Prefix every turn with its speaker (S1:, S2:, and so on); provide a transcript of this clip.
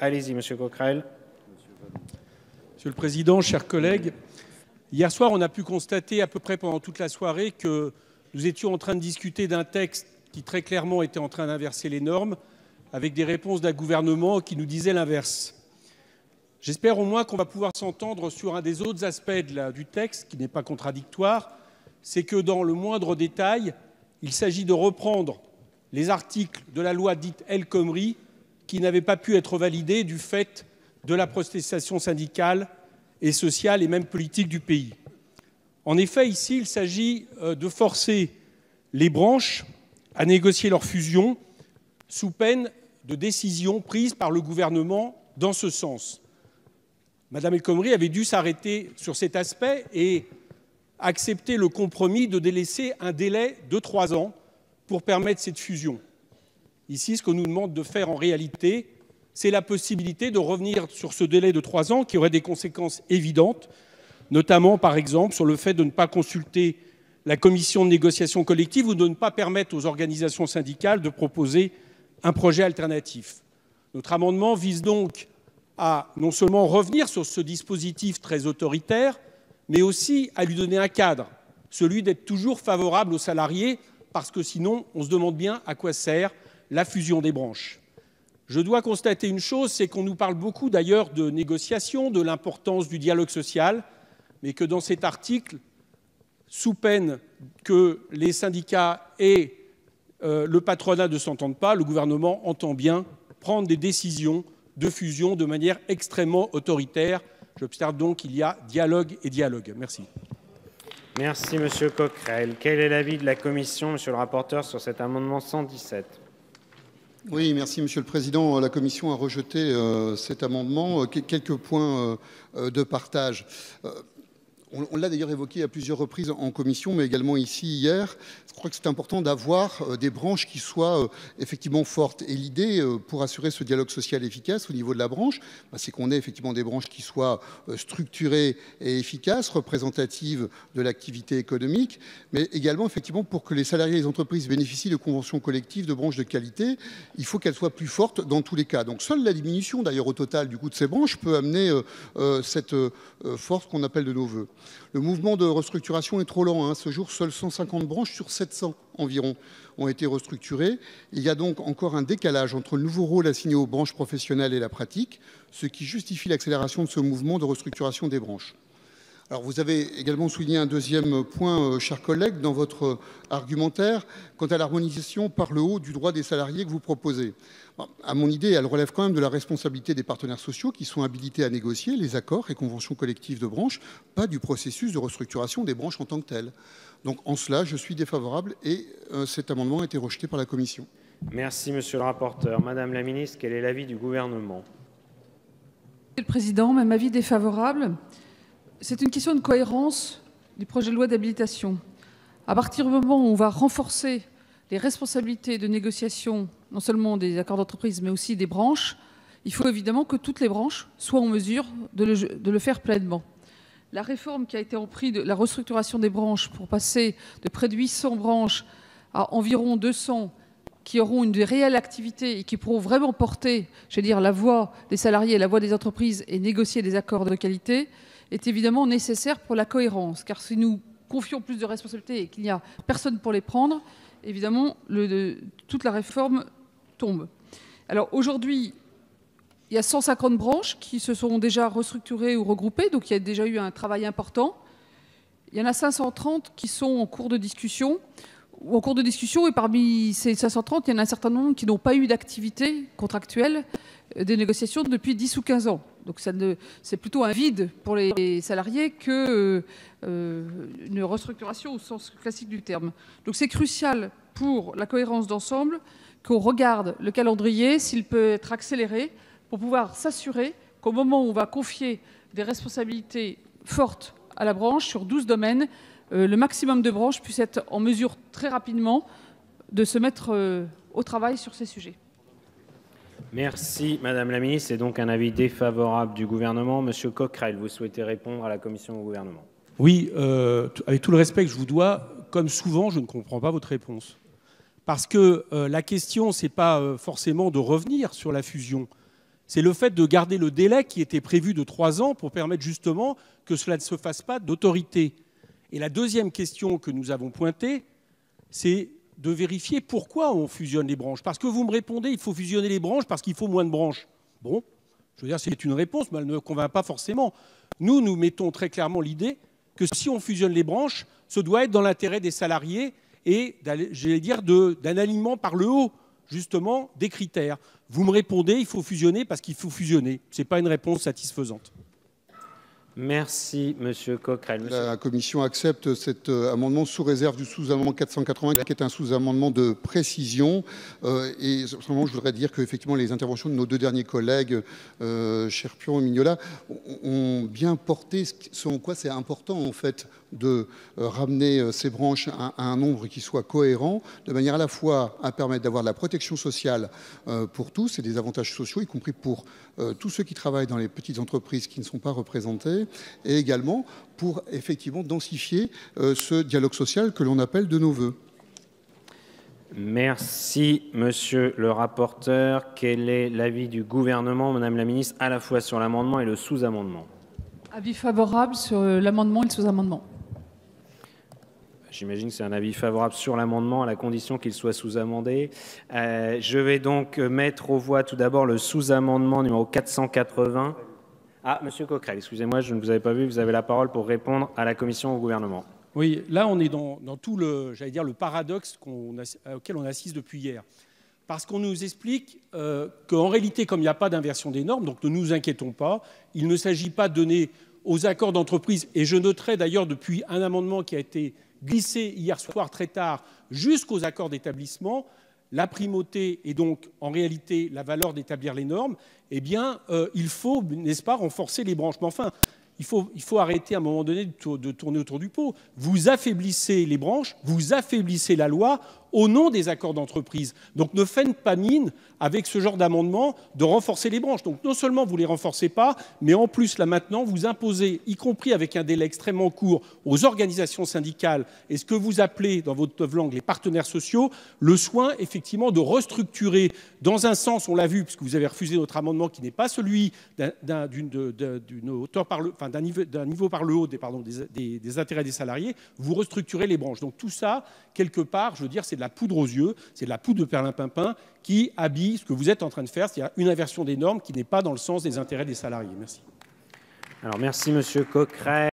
S1: Allez-y, Monsieur Coquerel.
S2: Monsieur le Président, chers collègues, hier soir, on a pu constater à peu près pendant toute la soirée que nous étions en train de discuter d'un texte qui très clairement était en train d'inverser les normes, avec des réponses d'un gouvernement qui nous disait l'inverse. J'espère au moins qu'on va pouvoir s'entendre sur un des autres aspects du texte, qui n'est pas contradictoire, c'est que dans le moindre détail, il s'agit de reprendre les articles de la loi dite El Khomri qui n'avaient pas pu être validés du fait de la protestation syndicale et sociale et même politique du pays. En effet, ici, il s'agit de forcer les branches à négocier leur fusion sous peine de décisions prises par le gouvernement dans ce sens. Madame El Khomri avait dû s'arrêter sur cet aspect et accepter le compromis de délaisser un délai de 3 ans pour permettre cette fusion. Ici, ce qu'on nous demande de faire en réalité, c'est la possibilité de revenir sur ce délai de 3 ans qui aurait des conséquences évidentes, notamment, par exemple, sur le fait de ne pas consulter la commission de négociation collective ou de ne pas permettre aux organisations syndicales de proposer un projet alternatif. Notre amendement vise donc à non seulement revenir sur ce dispositif très autoritaire, mais aussi à lui donner un cadre, celui d'être toujours favorable aux salariés, parce que sinon, on se demande bien à quoi sert la fusion des branches. Je dois constater une chose, c'est qu'on nous parle beaucoup d'ailleurs de négociation, de l'importance du dialogue social, mais que dans cet article, sous peine que les syndicats et le patronat ne s'entendent pas, le gouvernement entend bien prendre des décisions de fusion de manière extrêmement autoritaire. J'observe donc qu'il y a dialogue et dialogue. Merci.
S1: Merci, Monsieur Coquerel. Quel est l'avis de la Commission, Monsieur le rapporteur, sur cet amendement 117 ?
S3: Oui, merci Monsieur le Président. La Commission a rejeté cet amendement. Quelques points de partage. On l'a d'ailleurs évoqué à plusieurs reprises en commission, mais également ici hier. Je crois que c'est important d'avoir des branches qui soient effectivement fortes. Et l'idée, pour assurer ce dialogue social efficace au niveau de la branche, c'est qu'on ait effectivement des branches qui soient structurées et efficaces, représentatives de l'activité économique, mais également effectivement pour que les salariés et les entreprises bénéficient de conventions collectives de branches de qualité, il faut qu'elles soient plus fortes dans tous les cas. Donc seule la diminution d'ailleurs au total du coût de ces branches peut amener cette force qu'on appelle de nos voeux. Le mouvement de restructuration est trop lent. À ce jour, seules 150 branches sur 700 environ ont été restructurées. Il y a donc encore un décalage entre le nouveau rôle assigné aux branches professionnelles et la pratique, ce qui justifie l'accélération de ce mouvement de restructuration des branches. Alors, vous avez également souligné un deuxième point, chers collègues, dans votre argumentaire, quant à l'harmonisation par le haut du droit des salariés que vous proposez. À mon idée, elle relève quand même de la responsabilité des partenaires sociaux qui sont habilités à négocier les accords et conventions collectives de branche, pas du processus de restructuration des branches en tant que tel. Donc, en cela, je suis défavorable et cet amendement a été rejeté par la Commission.
S1: Merci, Monsieur le rapporteur. Madame la Ministre, quel est l'avis du Gouvernement ?
S4: Monsieur le Président, même avis défavorable. C'est une question de cohérence du projet de loi d'habilitation. À partir du moment où on va renforcer les responsabilités de négociation, non seulement des accords d'entreprise, mais aussi des branches, il faut évidemment que toutes les branches soient en mesure de le faire pleinement. La réforme qui a été reprise de la restructuration des branches pour passer de près de 800 branches à environ 200 qui auront une réelle activité et qui pourront vraiment porter, la voix des salariés et la voix des entreprises et négocier des accords de qualité, est évidemment nécessaire pour la cohérence. Car si nous confions plus de responsabilités et qu'il n'y a personne pour les prendre, évidemment, toute la réforme tombe. Alors aujourd'hui, il y a 150 branches qui se sont déjà restructurées ou regroupées, donc il y a déjà eu un travail important. Il y en a 530 qui sont en cours de discussion, et parmi ces 530, il y en a un certain nombre qui n'ont pas eu d'activité contractuelle des négociations depuis 10 ou 15 ans. Donc c'est plutôt un vide pour les salariés qu'une restructuration au sens classique du terme. Donc c'est crucial pour la cohérence d'ensemble qu'on regarde le calendrier, s'il peut être accéléré, pour pouvoir s'assurer qu'au moment où on va confier des responsabilités fortes à la branche sur 12 domaines, le maximum de branches puissent être en mesure très rapidement de se mettre au travail sur ces sujets.
S1: Merci, Madame la Ministre. C'est donc un avis défavorable du Gouvernement. Monsieur Coquerel, vous souhaitez répondre à la Commission et au Gouvernement ?
S2: Oui, avec tout le respect que je vous dois, comme souvent, je ne comprends pas votre réponse. Parce que la question, ce n'est pas forcément de revenir sur la fusion. c'est le fait de garder le délai qui était prévu de 3 ans pour permettre justement que cela ne se fasse pas d'autorité. Et la deuxième question que nous avons pointée, c'est de vérifier pourquoi on fusionne les branches. Parce que vous me répondez, il faut fusionner les branches parce qu'il faut moins de branches. Bon, je veux dire, c'est une réponse, mais elle ne convainc pas forcément. Nous mettons très clairement l'idée que si on fusionne les branches, ce doit être dans l'intérêt des salariés et, j'allais dire, d'un alignement par le haut, justement, des critères. Vous me répondez, il faut fusionner parce qu'il faut fusionner. Ce n'est pas une réponse satisfaisante.
S1: Merci, Monsieur Coquerel.
S3: La Commission accepte cet amendement sous réserve du sous-amendement 480, qui est un sous-amendement de précision. Et simplement, je voudrais dire qu'effectivement, les interventions de nos deux derniers collègues, Cherpion et Mignola, ont bien porté selon quoi c'est important, en fait, de ramener ces branches à un nombre qui soit cohérent, de manière à la fois à permettre d'avoir de la protection sociale pour tous et des avantages sociaux, y compris pour tous ceux qui travaillent dans les petites entreprises qui ne sont pas représentés, et également pour effectivement densifier ce dialogue social que l'on appelle de nos voeux.
S1: Merci, Monsieur le rapporteur. Quel est l'avis du gouvernement, Madame la Ministre, à la fois sur l'amendement et le sous-amendement?
S4: Avis favorable sur l'amendement et le sous-amendement.
S1: J'imagine que c'est un avis favorable sur l'amendement à la condition qu'il soit sous-amendé. Je vais donc mettre aux voix tout d'abord le sous-amendement numéro 480. Ah, Monsieur Coquerel, excusez-moi, je ne vous avais pas vu. Vous avez la parole pour répondre à la Commission, au gouvernement.
S2: Oui, là, on est dans tout le, j'allais dire, le paradoxe auquel on assiste depuis hier. Parce qu'on nous explique qu'en réalité, comme il n'y a pas d'inversion des normes, donc ne nous inquiétons pas, il ne s'agit pas de donner aux accords d'entreprise, et je noterai d'ailleurs depuis un amendement qui a été glissé hier soir très tard jusqu'aux accords d'établissement, la primauté et donc en réalité la valeur d'établir les normes, eh bien il faut, n'est-ce pas, renforcer les branches. Mais enfin, il faut arrêter à un moment donné de tourner autour du pot. Vous affaiblissez les branches, vous affaiblissez la loi au nom des accords d'entreprise. Donc ne faites pas mine avec ce genre d'amendement de renforcer les branches. Donc non seulement vous ne les renforcez pas, mais en plus là maintenant vous imposez, y compris avec un délai extrêmement court, aux organisations syndicales et ce que vous appelez dans votre langue les partenaires sociaux, le soin effectivement de restructurer dans un sens, on l'a vu, puisque vous avez refusé notre amendement qui n'est pas celui d'une hauteur par le, enfin, d'un niveau par le haut des intérêts des salariés, vous restructurez les branches. Donc tout ça, quelque part, je veux dire, c'est de la poudre aux yeux, c'est de la poudre de perlimpinpin qui habille ce que vous êtes en train de faire, c'est-à-dire une inversion des normes qui n'est pas dans le sens des intérêts des salariés. Merci.
S1: Alors merci Monsieur Coquerel.